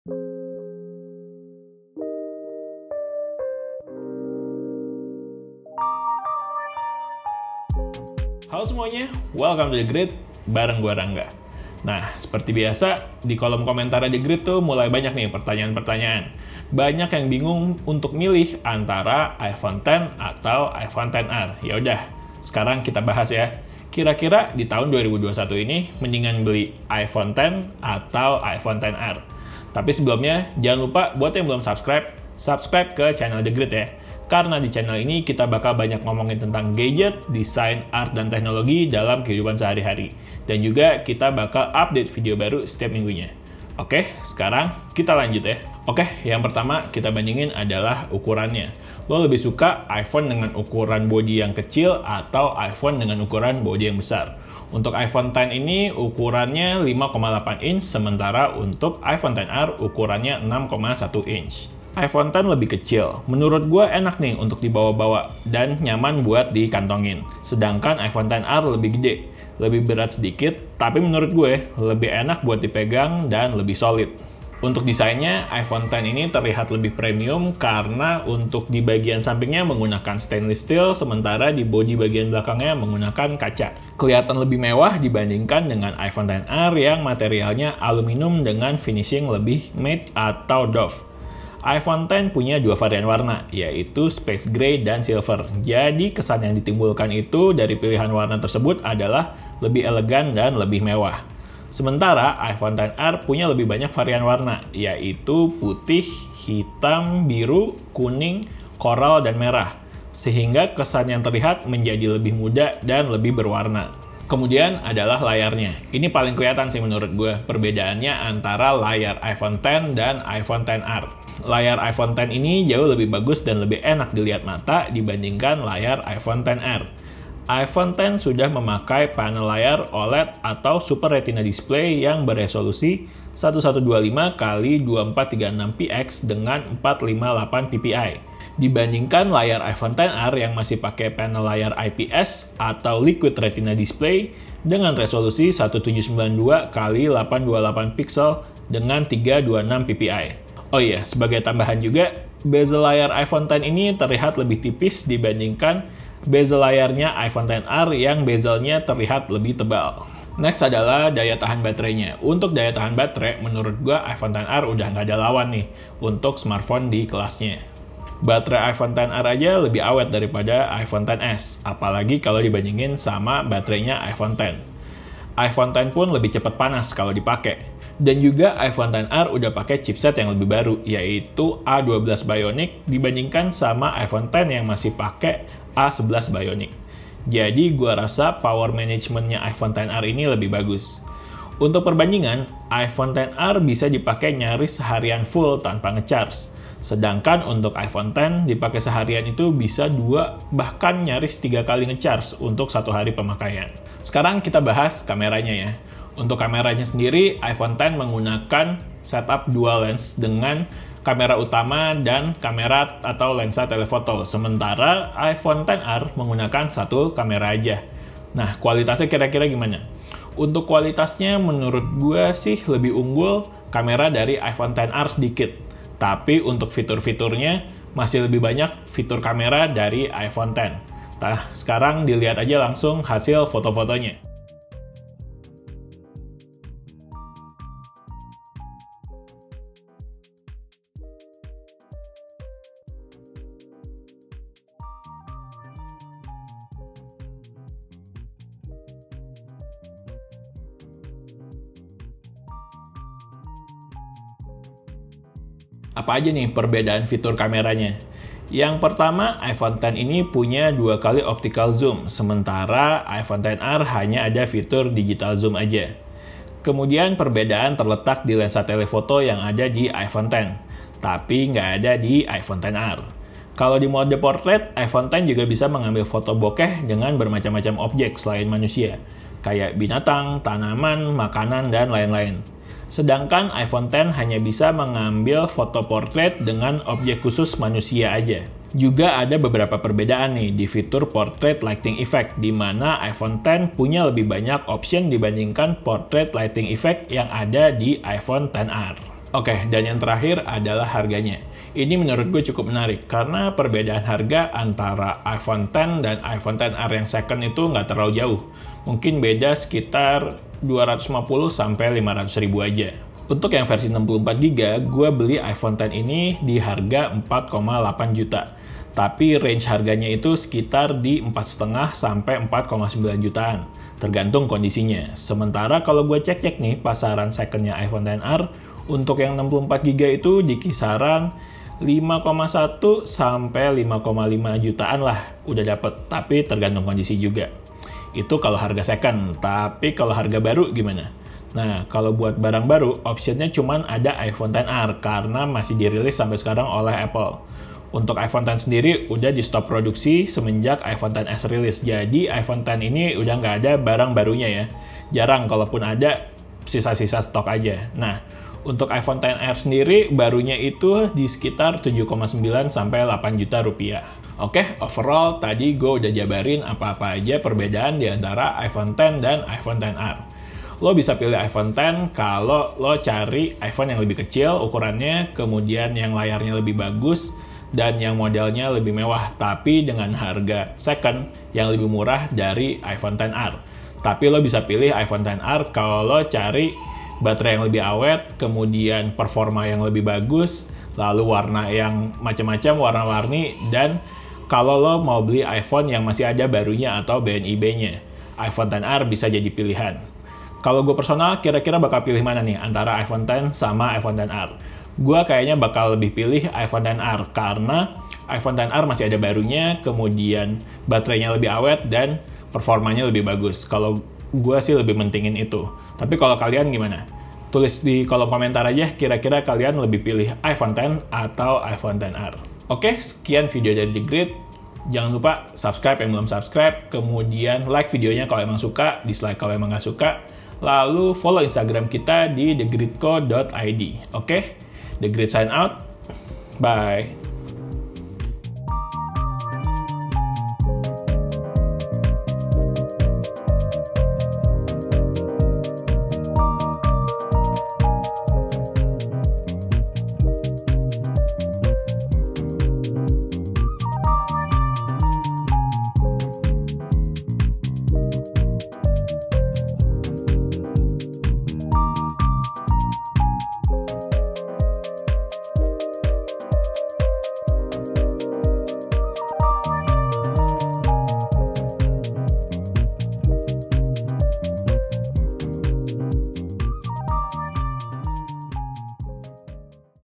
Halo semuanya, welcome to The Grid, bareng gue Rangga. Nah, seperti biasa, di kolom komentar The Grid tuh mulai banyak nih pertanyaan-pertanyaan. Banyak yang bingung untuk milih antara iPhone X atau iPhone XR. Ya udah, sekarang kita bahas ya. Kira-kira di tahun 2021 ini, mendingan beli iPhone X atau iPhone XR. Tapi sebelumnya, jangan lupa buat yang belum subscribe ke channel The Grid ya. Karena di channel ini kita bakal banyak ngomongin tentang gadget, desain, art, dan teknologi dalam kehidupan sehari-hari. Dan juga kita bakal update video baru setiap minggunya. Oke, sekarang kita lanjut ya. Oke, yang pertama kita bandingin adalah ukurannya. Lo lebih suka iPhone dengan ukuran bodi yang kecil atau iPhone dengan ukuran bodi yang besar? Untuk iPhone X ini ukurannya 5,8 inch, sementara untuk iPhone XR ukurannya 6,1 inch. iPhone X lebih kecil. Menurut gue enak nih untuk dibawa-bawa dan nyaman buat dikantongin. Sedangkan iPhone XR lebih gede, lebih berat sedikit, tapi menurut gue lebih enak buat dipegang dan lebih solid. Untuk desainnya, iPhone X ini terlihat lebih premium karena untuk di bagian sampingnya menggunakan stainless steel, sementara di bodi bagian belakangnya menggunakan kaca. Kelihatan lebih mewah dibandingkan dengan iPhone XR yang materialnya aluminium dengan finishing lebih matte atau doff. iPhone X punya dua varian warna, yaitu Space Gray dan Silver. Jadi kesan yang ditimbulkan itu dari pilihan warna tersebut adalah lebih elegan dan lebih mewah. Sementara iPhone XR punya lebih banyak varian warna, yaitu putih, hitam, biru, kuning, koral, dan merah. Sehingga kesan yang terlihat menjadi lebih muda dan lebih berwarna. Kemudian adalah layarnya. Ini paling kelihatan sih menurut gue perbedaannya antara layar iPhone X dan iPhone XR. Layar iPhone X ini jauh lebih bagus dan lebih enak dilihat mata dibandingkan layar iPhone XR. iPhone X sudah memakai panel layar OLED atau Super Retina Display yang beresolusi 1125x2436px dengan 458 ppi. Dibandingkan layar iPhone XR yang masih pakai panel layar IPS atau Liquid Retina Display dengan resolusi 1792x828 pixel dengan 326 ppi. Oh iya, sebagai tambahan juga, bezel layar iPhone X ini terlihat lebih tipis dibandingkan bezel layarnya iPhone XR yang bezelnya terlihat lebih tebal. Next adalah daya tahan baterainya. Untuk daya tahan baterai, menurut gua iPhone XR udah nggak ada lawan nih untuk smartphone di kelasnya. Baterai iPhone XR aja lebih awet daripada iPhone XS, apalagi kalau dibandingin sama baterainya iPhone X. iPhone X pun lebih cepat panas kalau dipakai. Dan juga iPhone XR udah pakai chipset yang lebih baru, yaitu A12 Bionic dibandingkan sama iPhone X yang masih pakai A11 Bionic. Jadi gua rasa power managementnya iPhone XR ini lebih bagus. Untuk perbandingan, iPhone XR bisa dipakai nyaris seharian full tanpa ngecharge. Sedangkan untuk iPhone X dipakai seharian itu bisa 2 bahkan nyaris 3 kali ngecharge untuk 1 hari pemakaian. Sekarang kita bahas kameranya ya. Untuk kameranya sendiri, iPhone X menggunakan setup dual lens dengan kamera utama dan kamera atau lensa telefoto. Sementara iPhone XR menggunakan satu kamera aja. Nah, kualitasnya kira-kira gimana? Untuk kualitasnya menurut gue sih lebih unggul kamera dari iPhone XR sedikit. Tapi untuk fitur-fiturnya masih lebih banyak fitur kamera dari iPhone X. Nah, sekarang dilihat aja langsung hasil foto-fotonya. Apa aja nih perbedaan fitur kameranya? Yang pertama, iPhone X ini punya 2 kali optical zoom, sementara iPhone XR hanya ada fitur digital zoom aja. Kemudian perbedaan terletak di lensa telefoto yang ada di iPhone X, tapi nggak ada di iPhone XR. Kalau di mode portrait, iPhone X juga bisa mengambil foto bokeh dengan bermacam-macam objek selain manusia, kayak binatang, tanaman, makanan, dan lain-lain. Sedangkan iPhone X hanya bisa mengambil foto portrait dengan objek khusus manusia aja. Juga ada beberapa perbedaan nih di fitur Portrait Lighting Effect, di mana iPhone X punya lebih banyak option dibandingkan Portrait Lighting Effect yang ada di iPhone XR. Oke, dan yang terakhir adalah harganya. Ini menurut gue cukup menarik, karena perbedaan harga antara iPhone X dan iPhone XR yang second itu nggak terlalu jauh. Mungkin beda sekitar 250 sampai 500 ribu aja. Untuk yang versi 64GB, gue beli iPhone X ini di harga 4,8 juta. Tapi range harganya itu sekitar di 4,5 sampai 4,9 jutaan. Tergantung kondisinya. Sementara kalau gue cek-cek nih, pasaran secondnya iPhone XR, untuk yang 64GB itu di kisaran 5,1 sampai 5,5 jutaan lah udah dapet, tapi tergantung kondisi juga. Itu kalau harga second, tapi kalau harga baru gimana? Nah, kalau buat barang baru, optionnya cuman ada iPhone XR karena masih dirilis sampai sekarang oleh Apple. Untuk iPhone X sendiri udah di stop produksi semenjak iPhone XS rilis, jadi iPhone X ini udah nggak ada barang barunya ya. Jarang, kalaupun ada, sisa-sisa stok aja. Nah, untuk iPhone XR sendiri, barunya itu di sekitar 7,9 sampai 8 juta rupiah. Oke, overall tadi gue udah jabarin apa-apa aja perbedaan di antara iPhone X dan iPhone XR. Lo bisa pilih iPhone X kalau lo cari iPhone yang lebih kecil ukurannya, kemudian yang layarnya lebih bagus, dan yang modelnya lebih mewah, tapi dengan harga second yang lebih murah dari iPhone XR. Tapi lo bisa pilih iPhone XR kalau lo cari baterai yang lebih awet, kemudian performa yang lebih bagus, lalu warna yang macam-macam, warna-warni, dan kalau lo mau beli iPhone yang masih ada barunya atau BNIB-nya, iPhone XR bisa jadi pilihan. Kalau gue personal, kira-kira bakal pilih mana nih antara iPhone X sama iPhone XR? Gue kayaknya bakal lebih pilih iPhone XR karena iPhone XR masih ada barunya, kemudian baterainya lebih awet, dan performanya lebih bagus. Kalau gue sih lebih mentingin itu. Tapi kalau kalian gimana? Tulis di kolom komentar aja kira-kira kalian lebih pilih iPhone X atau iPhone XR. Oke, sekian video dari The Grid. Jangan lupa subscribe yang belum subscribe, kemudian like videonya kalau emang suka, dislike kalau emang nggak suka, lalu follow Instagram kita di thegridco.id. Oke, The Grid sign out. Bye.